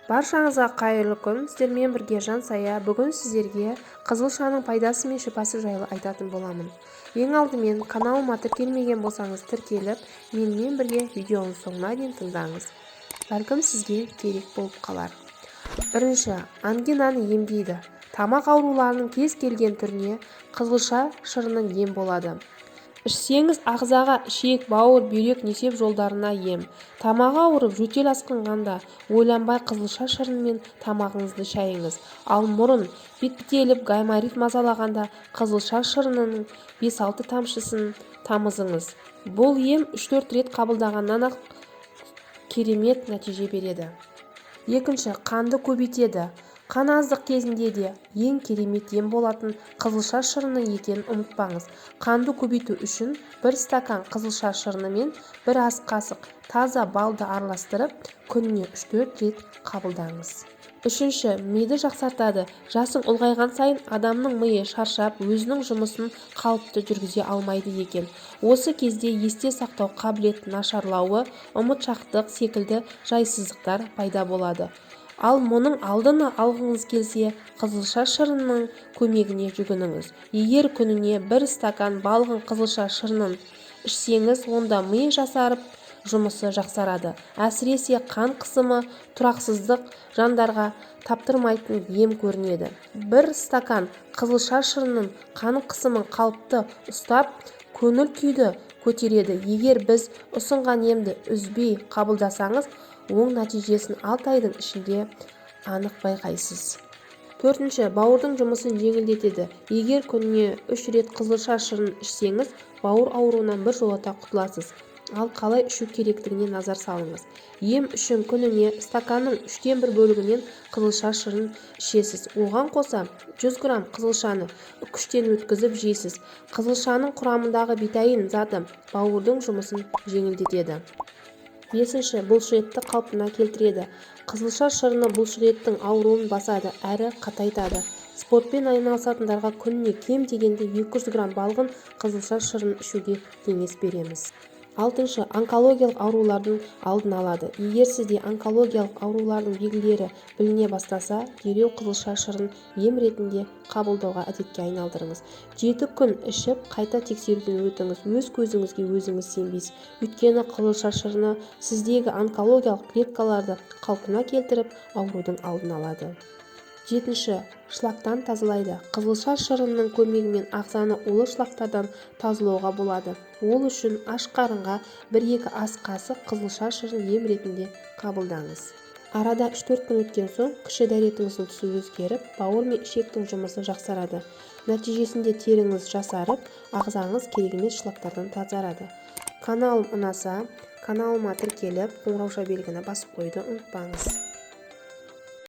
Баршаңызға қайырлы күн. Сіздермен бірге Жансая. Бүгін сіздерге қызылшаның пайдасы мен шипасы жайлы айтатын боламын. Ең алдымен каналыма тіркелмеген болсаңыз тіркеліп, менімен бірге видеоның соңына дейін тыңдаңыз. Бәлкім сізге керек болып қалар. Бірінші, ангинаны емдейді. Тамақ ауруларының кез келген түріне қызылша шырының ем болады. Ішсеңіз ағзаға, ішек, бауыр, бүйрек, несеп жолдарына ем. Тамағы ауырып, жөтел асқынғанда ойланбай қызылша шырынымен тамағыңызды шайыңыз. Ал мұрын, бет бітеліп, гайморит мазалағанда қызылша шырынының 5-6 тамшысын тамызыңыз. Бұл ем 3-4 рет қабылдағаннан-ақ керемет нәтиже береді. Екінші, қанды көбейтеді. Қан аздық кезінде де ең керемет ем болатын қызылша шырыны екенін ұмытпаңыз. Қанды көбейту үшін 1 стакан қызылша шырыны мен 1 ас қасық таза балды араластырып, күніне 3-4 рет қабылдаңыз. Үшінші, миды жақсартады. Жасың ұлғайған сайын адамның миы шаршап, өзінің жұмысын қалыпты жүргізе алмайды екен. Осы кезде есте сақтау қабілетін нашарлауы, ұмытшақтық секілді жайсыздықтар пайда болады. Ал мұның алдын алғыңыз келсе, қызылша шырынының көмегіне жүгініңіз. Егер күніне 1 стакан балғын қызылша шырынын ішсеңіз, онда ми жасарып, жұмысы жақсарады. Әсіресе қан қысымы тұрақсыздық жандарға таптырмайтын ем көрінеді. 1 стакан қызылша шырынын қан қысымын қалыпты ұстап, көңіл күйді көтереді. Егер біз ұсынған емді үзбей қабылдасаңыз, оң нәтижесін 6 айдың ішінде анық байқайсыз. Төртінші, бауырдың жұмысын жеңілдетеді. Егер күніне 3 рет қызылша шырынын ішсеңіз, бауыр ауруынан біржолата құтыласыз. Ал қалай ішу керектігіне назар салыңыз. Ем үшін күніне стаканның 1/3 бөлігінен қызылша шырынын ішесіз. Оған қоса 100 грамм қызылшаны үккіштен өткізіп жейсіз. Қызылшаның құрамындағы бетаин заты бауырдың жұмысын жеңілдетеді. Бесінші, бұлшықетті қалпына келтіреді. Қызылша шырыны бұлшықеттің ауруын басады әрі қатайтады. Спортпен айналысатындарға күніне кем дегенде 200 грамм балғын қызылша шырынын ішуге кеңес береміз. Алтыншы, онкологиялық аурулардың алдын алады. Егер сізде онкологиялық аурулардың белгілері біліне бастаса, дереу қызылша шырынын ем ретінде қабылдауға әдетке айналдырыңыз. 7 күн ішіп, қайта тексеруден өтіңіз. Өз көзіңізге өзіңіз сенбейсіз. Өйткені қызылша шырыны сіздегі онкологиялық клеткаларды қалпына келтіріп, аурудың алдын алады. 7. Шлактан тазалайды. Қызылша шырынының көмегімен ағзаны улы шлактардан тазалауға болады. Ол үшін аш қарынға 1-2 ас қасық қызылша шырынын ем ретінде қабылдаңыз. Арада 3-4 күн өткен соң кіші дәретіңіздің түсі өзгеріп, бауыр мен ішектің жұмысы жақсарады. Нәтижесінде теріңіз жасарып, ағзаңыз керек емес шлактардан тазарады. Каналым ұнаса, каналыма тіркеліп, қоңырауша белгіні басып қойды ұмытпаңыз.